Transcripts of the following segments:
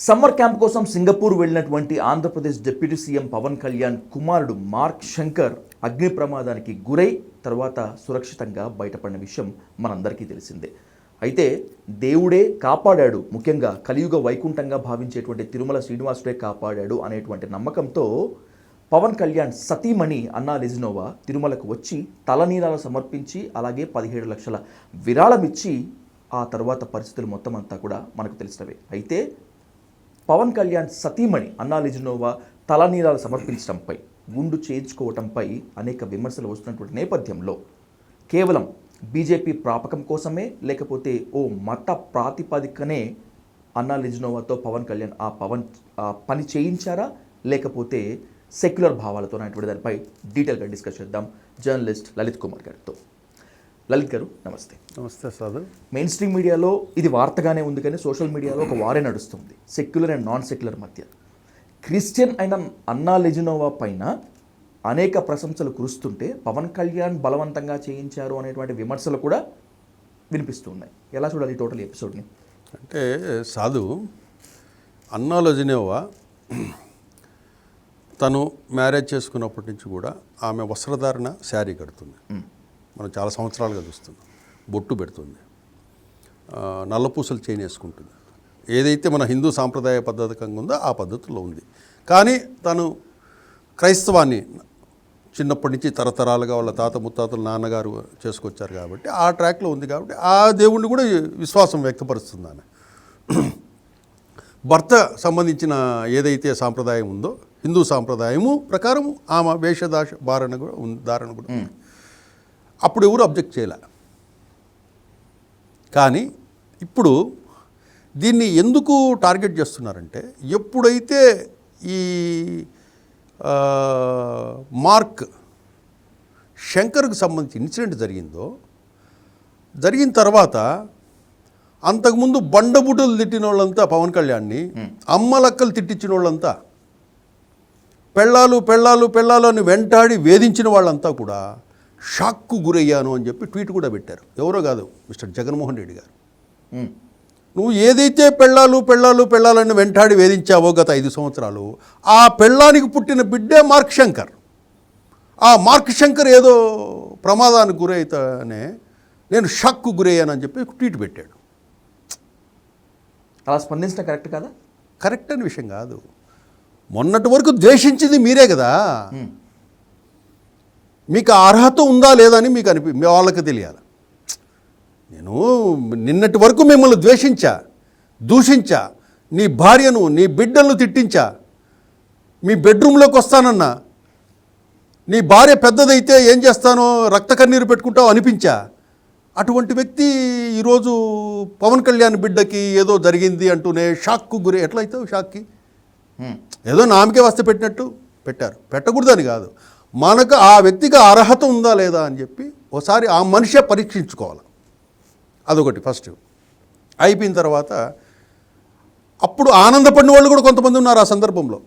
Summer camp కోసం Singapore వెళ్ళినటువంటి Andhra Pradesh deputy CM Pawan Kalyan కుమారుడు మార్క్ శంకర్ అగ్ని ప్రమాదానికి గురై తర్వాత సురక్షితంగా బయటపడిన విషయం మనందరికీ తెలిసిందే. అయితే దేవుడే కాపాడాడు, ముఖ్యంగా కలియుగ వైకుంఠంగా భావించేటువంటి తిరుమల శ్రీనివాసుడే కాపాడాడు అనేటువంటి నమ్మకంతో పవన్ కళ్యాణ్ సతీమణి అన్నా లెజినోవా తిరుమలకు వచ్చి తలనీలాలు సమర్పించి అలాగే 17 లక్షల విరాళం ఇచ్చి ఆ తర్వాత పరిస్థితులు మొత్తం అంతా కూడా మనకు తెలిసినవే. అయితే పవన్ కళ్యాణ్ సతీమణి అన్నా లెజినోవా తలనీలాలు సమర్పించడంపై, గుండు చేయించుకోవడంపై అనేక విమర్శలు వస్తున్నటువంటి నేపథ్యంలో కేవలం బీజేపీ ప్రాపకం కోసమే లేకపోతే ఓ మత ప్రాతిపదికనే అన్నా లెజినోవాతో పవన్ కళ్యాణ్ ఆ పని చేయించారా లేకపోతే సెక్యులర్ భావాలతో అనేటువంటి దానిపై డీటెయిల్గా డిస్కస్ చేద్దాం జర్నలిస్ట్ లలిత్ కుమార్ గారితో. లలిత్ గారు నమస్తే. నమస్తే సార్. మెయిన్ స్ట్రీమ్ మీడియాలో ఇది వార్తగానే ఉంది, కానీ సోషల్ మీడియాలో ఒక వారే నడుస్తుంది సెక్యులర్ అండ్ నాన్ సెక్యులర్ మధ్య. క్రిస్టియన్ అయిన అన్నా లెజినోవా పైన అనేక ప్రశంసలు కురుస్తుంటే పవన్ కళ్యాణ్ బలవంతంగా చేయించారు అనేటువంటి విమర్శలు కూడా వినిపిస్తున్నాయి. ఎలా చూడాలి ఈ టోటల్ ఎపిసోడ్ని? అంటే సాధు అన్నా లెజినోవా తను మ్యారేజ్ చేసుకున్నప్పటి నుంచి కూడా ఆమె వస్త్రధారణ శారీ కడుతుంది. మనం చాలా సంవత్సరాలుగా చూస్తున్నాం. బొట్టు పెడుతుంది, నల్లపూసలు చైన్ వేసుకుంటుంది. ఏదైతే మన హిందూ సాంప్రదాయ పద్ధతికంగా ఉందో ఆ పద్ధతిలో ఉంది. కానీ తను క్రైస్తవాన్ని చిన్నప్పటి నుంచి తరతరాలుగా వాళ్ళ తాత ముత్తాతలు నాన్నగారు చేసుకొచ్చారు కాబట్టి ఆ ట్రాక్లో ఉంది. కాబట్టి ఆ దేవుణ్ణి కూడా విశ్వాసం వ్యక్తపరుస్తుంది ఆమె. భర్త సంబంధించిన ఏదైతే సాంప్రదాయం ఉందో హిందూ సాంప్రదాయము ప్రకారం ఆమె ధారణ కూడా ఉంది. అప్పుడు ఎవరు అబ్జెక్ట్ చేయలే. కానీ ఇప్పుడు దీన్ని ఎందుకు టార్గెట్ చేస్తున్నారంటే, ఎప్పుడైతే ఈ మార్క్ శంకర్కు సంబంధించి ఇన్సిడెంట్ జరిగిన తర్వాత అంతకుముందు బండబుడ్డలు తిట్టిన వాళ్ళంతా పవన్ కళ్యాణ్ని, అమ్మలక్కలు తిట్టించిన వాళ్ళంతా, పెళ్ళాలు అని వెంటాడి వేధించిన వాళ్ళంతా కూడా షాక్కు గురయ్యాను అని చెప్పి ట్వీట్ కూడా పెట్టారు. ఎవరో కాదు, మిస్టర్ జగన్మోహన్ రెడ్డి గారు. నువ్వు ఏదైతే పెళ్ళాలని వెంటాడి వేధించావో గత 5 సంవత్సరాలు, ఆ పెళ్ళానికి పుట్టిన బిడ్డే మార్క్ శంకర్. ఆ మార్క్ శంకర్ ఏదో ప్రమాదానికి గురైతేనే నేను షాక్కు గురయ్యానని చెప్పి ట్వీట్ పెట్టాడు. అలా స్పందించడం కరెక్ట్ కదా? కరెక్ట్ అనే విషయం కాదు. మొన్నటి వరకు ద్వేషించింది మీరే కదా. మీకు అర్హత ఉందా లేదా అని మీకు మీ వాళ్ళకి తెలియాలి. నేను నిన్నటి వరకు మిమ్మల్ని ద్వేషించా, దూషించా, నీ భార్యను నీ బిడ్డలను తిట్టించా, మీ బెడ్రూమ్లోకి వస్తానన్నా, నీ భార్య పెద్దదైతే ఏం చేస్తానో రక్త కన్నీరు పెట్టుకుంటావు అనిపించా. అటువంటి వ్యక్తి ఈరోజు పవన్ కళ్యాణ్ బిడ్డకి ఏదో జరిగింది అంటూనే షాక్కు గురి. ఎట్లయితావు షాక్కి? ఏదో నామకే వస్తే పెట్టారు. పెట్టకూడదని కాదు, మనకు ఆ వ్యక్తికి అర్హత ఉందా లేదా అని చెప్పి ఒకసారి ఆ మనిషే పరీక్షించుకోవాలి. అదొకటి ఫస్ట్. అయిపోయిన తర్వాత అప్పుడు ఆనందపడిన వాళ్ళు కూడా కొంతమంది ఉన్నారు. ఆ సందర్భంలో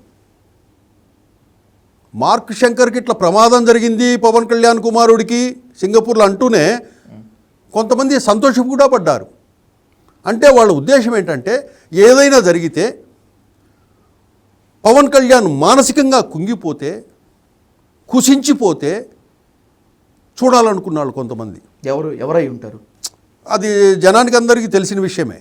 మార్క్ శంకర్కి ఇట్లా ప్రమాదం జరిగింది పవన్ కళ్యాణ్ కుమారుడికి సింగపూర్లో అంటూనే కొంతమంది సంతోషం కూడా పడ్డారు. అంటే వాళ్ళ ఉద్దేశం ఏంటంటే, ఏదైనా జరిగితే పవన్ కళ్యాణ్ మానసికంగా కుంగిపోతే, కుసించిపోతే చూడాలనుకున్నాళ్ళు కొంతమంది. ఎవరై ఉంటారు? అది జనానికి అందరికీ తెలిసిన విషయమే.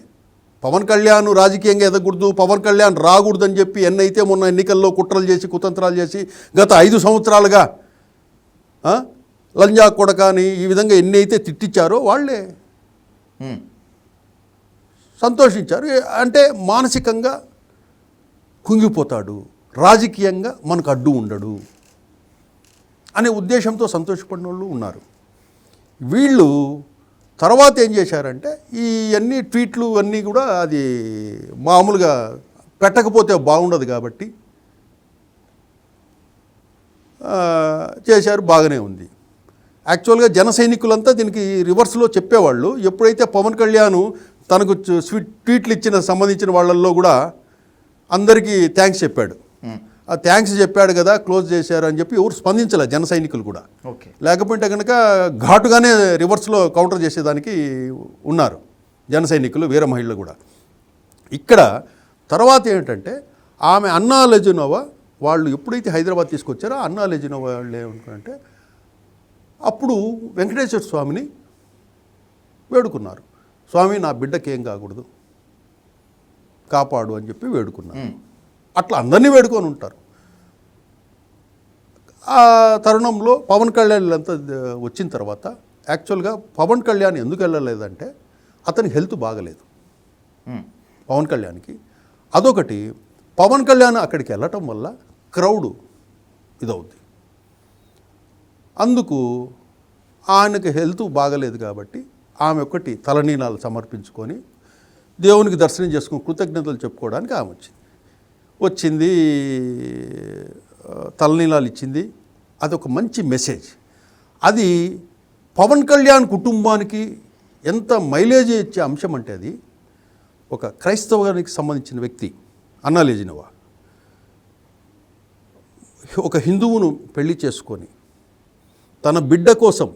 పవన్ కళ్యాణ్ రాజకీయంగా ఎదగకూడదు, పవన్ కళ్యాణ్ రాకూడదు అని చెప్పి ఎన్నైతే మొన్న ఎన్నికల్లో కుట్రలు చేసి కుతంత్రాలు చేసి గత 5 సంవత్సరాలుగా లంజా కొడక అని ఈ విధంగా ఎన్ని అయితే తిట్టించారో వాళ్ళే సంతోషించారు. అంటే మానసికంగా కుంగిపోతాడు, రాజకీయంగా మనకు అడ్డు ఉండడు అనే ఉద్దేశంతో సంతోషపడిన వాళ్ళు ఉన్నారు. వీళ్ళు తర్వాత ఏం చేశారంటే, ఈ అన్ని ట్వీట్లు అన్నీ కూడా అది మామూలుగా పెట్టకపోతే బాగుండదు కాబట్టి చేశారు. బాగానే ఉంది. యాక్చువల్గా జన సైనికులంతా దీనికి రివర్స్లో చెప్పేవాళ్ళు. ఎప్పుడైతే పవన్ కళ్యాణ్ తనకు ట్వీట్లు సంబంధించిన వాళ్ళల్లో కూడా అందరికీ థ్యాంక్స్ చెప్పాడు. ఆ థ్యాంక్స్ చెప్పాడు కదా, క్లోజ్ చేశారు అని చెప్పి ఎవరు స్పందించలే జన సైనికులు కూడా. లేకపోతే కనుక ఘాటుగానే రివర్స్లో కౌంటర్ చేసేదానికి ఉన్నారు జన సైనికులు, వీర మహిళలు కూడా. ఇక్కడ తర్వాత ఏంటంటే ఆమె అన్నా లెజినోవా వాళ్ళు ఎప్పుడైతే హైదరాబాద్ తీసుకొచ్చారో అన్నా లెజినోవా వాళ్ళు ఏమనుకుంటే అప్పుడు వెంకటేశ్వర స్వామిని వేడుకున్నారు. స్వామి నా బిడ్డకి ఏం కాకూడదు, కాపాడు అని చెప్పి వేడుకున్నారు. అట్లా అందరినీ వేడుకొని ఉంటారు. ఆ తరుణంలో పవన్ కళ్యాణ్ అంతా వచ్చిన తర్వాత యాక్చువల్గా పవన్ కళ్యాణ్ ఎందుకు వెళ్ళలేదంటే అతనికి హెల్త్ బాగలేదు పవన్ కళ్యాణ్కి. అదొకటి, పవన్ కళ్యాణ్ అక్కడికి వెళ్ళటం వల్ల క్రౌడు ఇదవుద్ది. అందుకు ఆయనకి హెల్త్ బాగలేదు కాబట్టి ఆమె ఒకటి తలనీలాలు సమర్పించుకొని దేవునికి దర్శనం చేసుకుని కృతజ్ఞతలు చెప్పుకోవడానికి ఆమె వచ్చింది, తలనీలాలు ఇచ్చింది. అదొక మంచి మెసేజ్. అది పవన్ కళ్యాణ్ కుటుంబానికి ఎంత మైలేజ్ ఇచ్చే అంశం అంటే అది ఒక క్రైస్తవానికి సంబంధించిన వ్యక్తి అన్నా లెజినోవా ఒక హిందువును పెళ్లి చేసుకొని తన బిడ్డ కోసం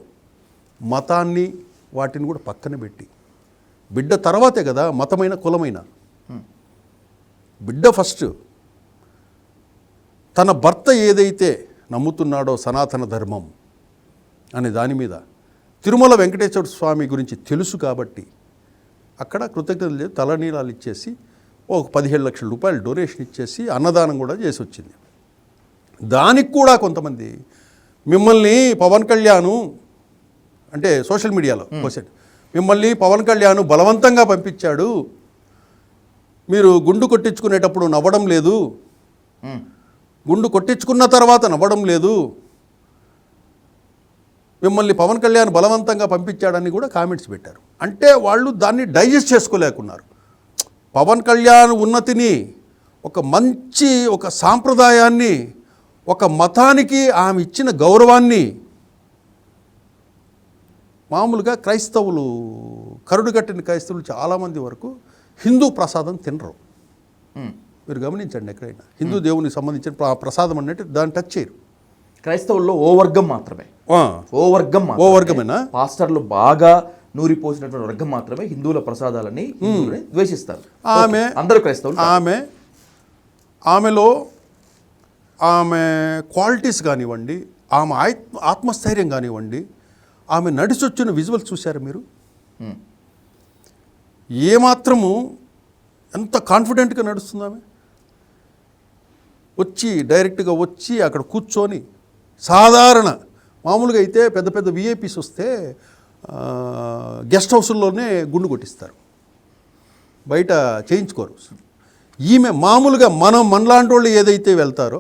మతాన్ని వాటిని కూడా పక్కన పెట్టి, బిడ్డ తర్వాతే కదా మతమైన కులమైన, బిడ్డ ఫస్ట్, తన భర్త ఏదైతే నమ్ముతున్నాడో సనాతన ధర్మం అనే దాని మీద తిరుమల వెంకటేశ్వర స్వామి గురించి తెలుసు కాబట్టి అక్కడ కృతజ్ఞతలు తలనీలాలు ఇచ్చేసి ఒక 17 లక్షల రూపాయలు డొనేషన్ ఇచ్చేసి అన్నదానం కూడా చేసి వచ్చింది. దానికి కూడా కొంతమంది మిమ్మల్ని పవన్ కళ్యాణ్ అంటే సోషల్ మీడియాలో క్వశ్చన్, మిమ్మల్ని పవన్ కళ్యాణ్ బలవంతంగా పంపించాడు, మీరు గుండు కొట్టించుకునేటప్పుడు నవ్వడం లేదు, గుండు కొట్టించుకున్న తర్వాత నవ్వడం లేదు, మిమ్మల్ని పవన్ కళ్యాణ్ బలవంతంగా పంపించాడని కూడా కామెంట్స్ పెట్టారు. అంటే వాళ్ళు దాన్ని డైజెస్ట్ చేసుకోలేకున్నారు. పవన్ కళ్యాణ్ ఉన్నతిని, ఒక మంచి ఒక సాంప్రదాయాన్ని, ఒక మతానికి ఆమె ఇచ్చిన గౌరవాన్ని మామూలుగా క్రైస్తవులు, కరుడుగట్టిన క్రైస్తవులు చాలామంది వరకు హిందూ ప్రసాదం తినరు. మీరు గమనించండి, ఎక్కడైనా హిందూ దేవునికి సంబంధించిన ప్రసాదం అన్నట్టు దాన్ని టచ్ చేయరు. క్రైస్తవుల్లో ఓ వర్గం మాత్రమే, ఓ వర్గమేనా పాస్టర్లు బాగా నూరిపోసినటువంటి వర్గం మాత్రమే హిందువుల ప్రసాదాలని ద్వేషిస్తారు. ఆమె అందరూ క్రైస్తవులు. ఆమెలో ఆమె క్వాలిటీస్ కానివ్వండి, ఆమె ఆత్మస్థైర్యం కానివ్వండి, ఆమె నడిచొచ్చిన విజువల్స్ చూశారు మీరు? ఏమాత్రము ఎంత కాన్ఫిడెంట్గా నడుస్తుంది ఆమె. వచ్చి డైరెక్ట్గా వచ్చి అక్కడ కూర్చొని సాధారణ మామూలుగా అయితే పెద్ద పెద్ద విఐపీస్ వస్తే గెస్ట్ హౌస్ల్లోనే గుండు కొట్టిస్తారు, బయట చేయించుకోరు. ఈమె మామూలుగా మనలాంటి వాళ్ళు ఏదైతే వెళ్తారో,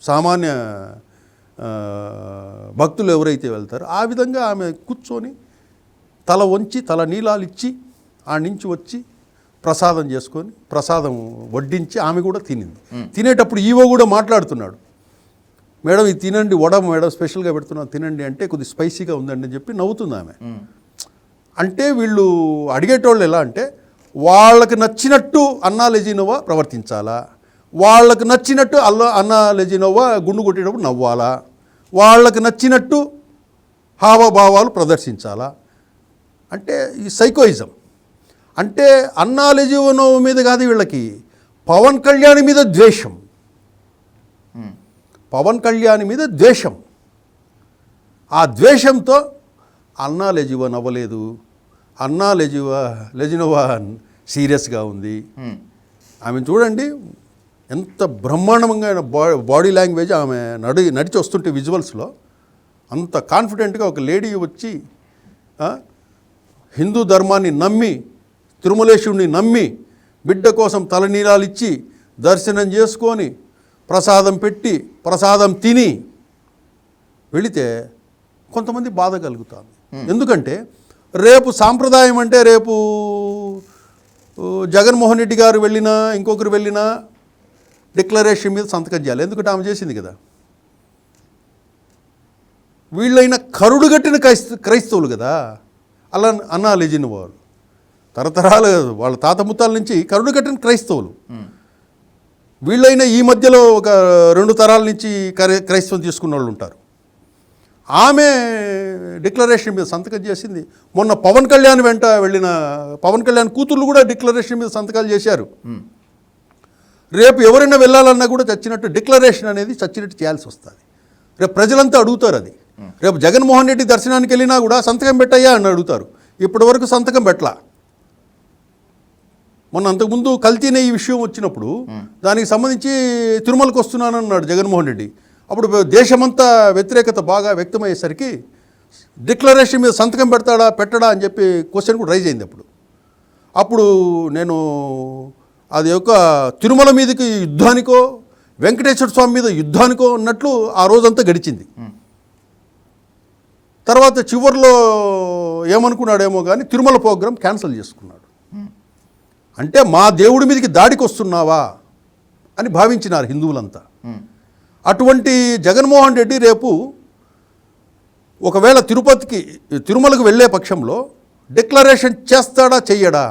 సామాన్య భక్తులు ఎవరైతే వెళ్తారో ఆ విధంగా ఆమె కూర్చొని తల వంచి తల నీలాలు ఇచ్చి ఆ నుంచి వచ్చి ప్రసాదం చేసుకొని ప్రసాదం వడ్డించి ఆమె కూడా తినింది. తినేటప్పుడు ఈవో కూడా మాట్లాడుతున్నాడు, మేడం ఇది తినండి, వడ మేడం స్పెషల్గా పెడుతున్నాను తినండి అంటే కొద్దిగా స్పైసీగా ఉందండి అని చెప్పి నవ్వుతుంది ఆమె. అంటే వీళ్ళు అడిగేటోళ్ళు ఎలా అంటే వాళ్ళకి నచ్చినట్టు అన్నా లెజినోవా ప్రవర్తించాలా, వాళ్ళకి నచ్చినట్టు అన్నా లెజినోవా గుండు కొట్టేటప్పుడు నవ్వాలా, వాళ్ళకి నచ్చినట్టు హావభావాలు ప్రదర్శించాలా. అంటే ఈ సైకోయిజం. అంటే అన్నా లెజినోవా మీద కాదు వీళ్ళకి, పవన్ కళ్యాణ్ మీద ద్వేషం, పవన్ కళ్యాణ్ మీద ద్వేషం. ఆ ద్వేషంతో అన్నా లెజినోవా నవ్వలేదు, అన్నా లెజినోవా సీరియస్గా ఉంది. ఆమె చూడండి ఎంత బ్రహ్మాండంగా బాడీ లాంగ్వేజ్, ఆమె నడిచి వస్తుంటే విజువల్స్లో అంత కాన్ఫిడెంట్గా ఒక లేడీ వచ్చి హిందూ ధర్మాన్ని నమ్మి, తిరుమలేశుడిని నమ్మి, బిడ్డ కోసం తలనీలాలు ఇచ్చి దర్శనం చేసుకొని ప్రసాదం పెట్టి ప్రసాదం తిని వెళితే కొంతమంది బాధ కలుగుతుంది. ఎందుకంటే రేపు సాంప్రదాయం అంటే రేపు జగన్మోహన్ రెడ్డి గారు వెళ్ళినా ఇంకొకరు వెళ్ళినా డిక్లరేషన్ మీద సంతకం చేయాలి. ఎందుకంటే ఆమె చేసింది కదా. వీళ్ళైన కరుడుగట్టిన క్రైస్తవులు కదా అలా అన్నా లెజినోవా వాళ్ళు, తరతరాలు వాళ్ళ తాత ముత్తాల నుంచి కరుడుగట్టిన క్రైస్తవులు. వీళ్ళైనా ఈ మధ్యలో ఒక 2 తరాల నుంచి క్రైస్తవం తీసుకున్న వాళ్ళు ఉంటారు. ఆమె డిక్లరేషన్ మీద సంతకం చేసింది. మొన్న పవన్ కళ్యాణ్ వెంట వెళ్ళిన పవన్ కళ్యాణ్ కూతుర్లు కూడా డిక్లరేషన్ మీద సంతకాలు చేశారు. రేపు ఎవరైనా వెళ్ళాలన్నా కూడా చచ్చినట్టు డిక్లరేషన్ అనేది చచ్చినట్టు చేయాల్సి వస్తుంది. రేపు ప్రజలంతా అడుగుతారు అది. రేపు జగన్మోహన్ రెడ్డి దర్శనానికి వెళ్ళినా కూడా సంతకం పెట్టయ్యా అని అడుగుతారు. ఇప్పటివరకు సంతకం పెట్టలా. మొన్న అంతకుముందు కల్తీనే ఈ విషయం వచ్చినప్పుడు దానికి సంబంధించి తిరుమలకు వస్తున్నానన్నాడు జగన్మోహన్ రెడ్డి. అప్పుడు దేశమంతా వ్యతిరేకత బాగా వ్యక్తమయ్యేసరికి డిక్లరేషన్ మీద సంతకం పెడతాడా పెట్టడా అని చెప్పి క్వశ్చన్ కూడా రైజ్ అయింది. అప్పుడు నేను అది ఒక తిరుమల మీదకి యుద్ధానికో వెంకటేశ్వర స్వామి మీద యుద్ధానికో అన్నట్లు ఆ రోజంతా గడిచింది. తర్వాత చివరిలో ఏమనుకున్నాడేమో కానీ తిరుమల ప్రోగ్రాం క్యాన్సిల్ చేసుకున్నాడు. అంటే మా దేవుడి మీదకి దాడికి వస్తున్నావా అని భావించినారు హిందువులంతా. అటువంటి జగన్మోహన్ రెడ్డి రేపు ఒకవేళ తిరుమలకు వెళ్ళే పక్షంలో డిక్లరేషన్ చేస్తాడా చెయ్యడా?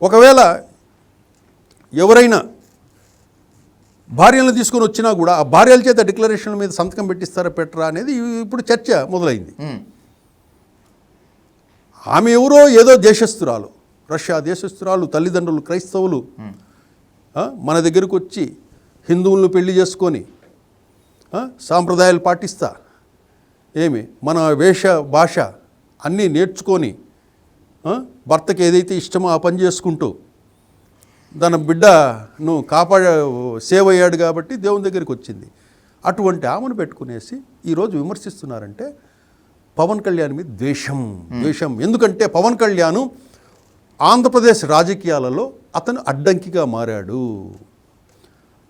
ఒకవేళ ఎవరైనా భార్యలను తీసుకొని వచ్చినా కూడా ఆ భార్యల చేత డిక్లరేషన్ మీద సంతకం పెట్టిస్తారా పెట్టరా అనేది ఇప్పుడు చర్చ మొదలైంది. ఆమె ఎవరో ఏదో దేశస్తురాలు, రష్యా దేశస్తురాలు, తల్లిదండ్రులు క్రైస్తవులు మన దగ్గరకు వచ్చి హిందువులను పెళ్లి చేసుకొని సాంప్రదాయాలు పాటిస్తా మన వేష భాష అన్నీ నేర్చుకొని భర్తకి ఏదైతే ఇష్టమో ఆ పని చేసుకుంటూ తన బిడ్డను సేవ్ అయ్యాడు కాబట్టి దేవుని దగ్గరికి వచ్చింది. అటువంటి ఆమెను పెట్టుకునేసి ఈరోజు విమర్శిస్తున్నారంటే పవన్ కళ్యాణ్ మీద ద్వేషం. ఎందుకంటే పవన్ కళ్యాణ్ ఆంధ్రప్రదేశ్ రాజకీయాలలో అతను అడ్డంకిగా మారాడు.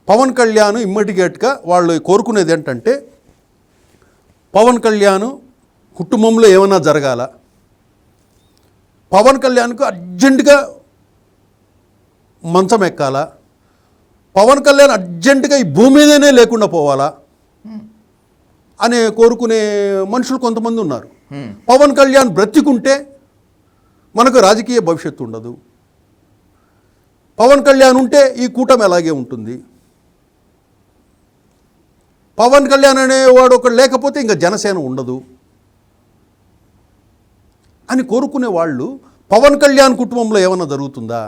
పవన్ కళ్యాణ్ ఇమ్మీడియట్గా వాళ్ళు కోరుకునేది ఏంటంటే పవన్ కళ్యాణ్ కుటుంబంలో ఏమైనా జరగాల, పవన్ కళ్యాణ్కు అర్జెంటుగా మంచం ఎక్కాలా, పవన్ కళ్యాణ్ అర్జెంటుగా ఈ భూమి మీదనే లేకుండా పోవాలా అనే కోరుకునే మనుషులు కొంతమంది ఉన్నారు. పవన్ కళ్యాణ్ బ్రతికుంటే మనకు రాజకీయ భవిష్యత్తు ఉండదు, పవన్ కళ్యాణ్ ఉంటే ఈ కూటమి అలాగే ఉంటుంది, పవన్ కళ్యాణ్ అనేవాడు ఒకడు లేకపోతే ఇంకా జనసేన ఉండదు అని కోరుకునే వాళ్ళు పవన్ కళ్యాణ్ కుటుంబంలో ఏమైనా జరుగుతుందా,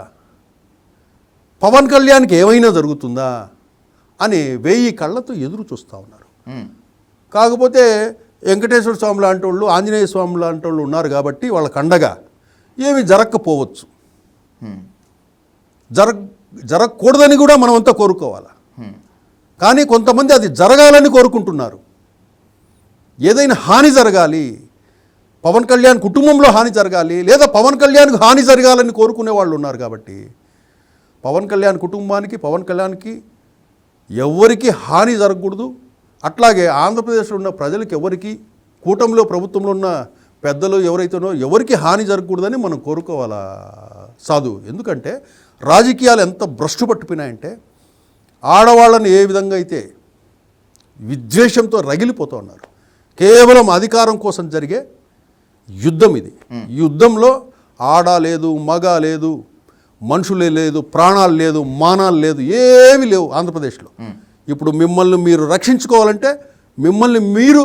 పవన్ కళ్యాణ్కి ఏమైనా జరుగుతుందా అని 1000 కళ్ళతో ఎదురు చూస్తూ ఉన్నారు. కాకపోతే వెంకటేశ్వర స్వామి లాంటి వాళ్ళు, ఆంజనేయ స్వామి లాంటి వాళ్ళు ఉన్నారు కాబట్టి వాళ్ళకి అండగా ఏమి జరగకపోవచ్చు. జరగకూడదని కూడా మనమంతా కోరుకోవాలి. కానీ కొంతమంది అది జరగాలని కోరుకుంటున్నారు. ఏదైనా హాని జరగాలి, పవన్ కళ్యాణ్ కుటుంబంలో హాని జరగాలి, లేదా పవన్ కళ్యాణ్కి హాని జరగాలని కోరుకునే వాళ్ళు ఉన్నారు. కాబట్టి పవన్ కళ్యాణ్ కుటుంబానికి, పవన్ కళ్యాణ్కి ఎవరికి హాని జరగకూడదు. అట్లాగే ఆంధ్రప్రదేశ్లో ఉన్న ప్రజలకు ఎవరికి, కూటమిలో ప్రభుత్వంలో ఉన్న పెద్దలు ఎవరైతేనో ఎవరికి హాని జరగకూడదని మనం కోరుకోవాలా సాధు. ఎందుకంటే రాజకీయాలు ఎంత భ్రష్టు పట్టిపోయినాయంటే ఆడవాళ్ళని ఏ విధంగా అయితే విద్వేషంతో రగిలిపోతూ ఉన్నారు. కేవలం అధికారం కోసం జరిగే యుద్ధం ఇది. ఈ యుద్ధంలో ఆడ లేదు, మగ లేదు, మనుషులే లేదు, ప్రాణాలు లేదు, మానాలు లేదు, ఏమీ లేవు ఆంధ్రప్రదేశ్లో. ఇప్పుడు మిమ్మల్ని మీరు రక్షించుకోవాలంటే మిమ్మల్ని మీరు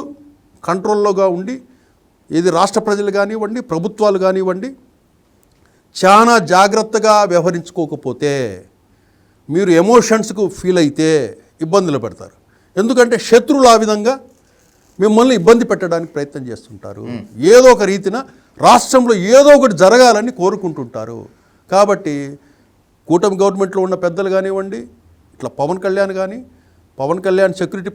కంట్రోల్లోగా ఉండి, ఇది రాష్ట్ర ప్రజలు కానివ్వండి, ప్రభుత్వాలు కానివ్వండి, చాలా జాగ్రత్తగా వ్యవహరించుకోకపోతే మీరు ఎమోషన్స్కు ఫీల్ అయితే ఇబ్బందులు పెడతారు. ఎందుకంటే శత్రువులు ఆ విధంగా మిమ్మల్ని ఇబ్బంది పెట్టడానికి ప్రయత్నం చేస్తుంటారు. ఏదో ఒక రీతిన రాష్ట్రంలో ఏదో ఒకటి జరగాలని కోరుకుంటుంటారు. కాబట్టి కూటమి గవర్నమెంట్లో ఉన్న పెద్దలు కానివ్వండి, ఇట్లా పవన్ కళ్యాణ్ కానీ, పవన్ కళ్యాణ్ సెక్యూరిటీ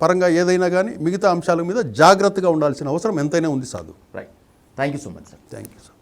పరంగా ఏదైనా కానీ మిగతా అంశాల మీద జాగ్రత్తగా ఉండాల్సిన అవసరం ఎంతైనా ఉంది సాధు. Right. Thank you so much sir. Thank you sir.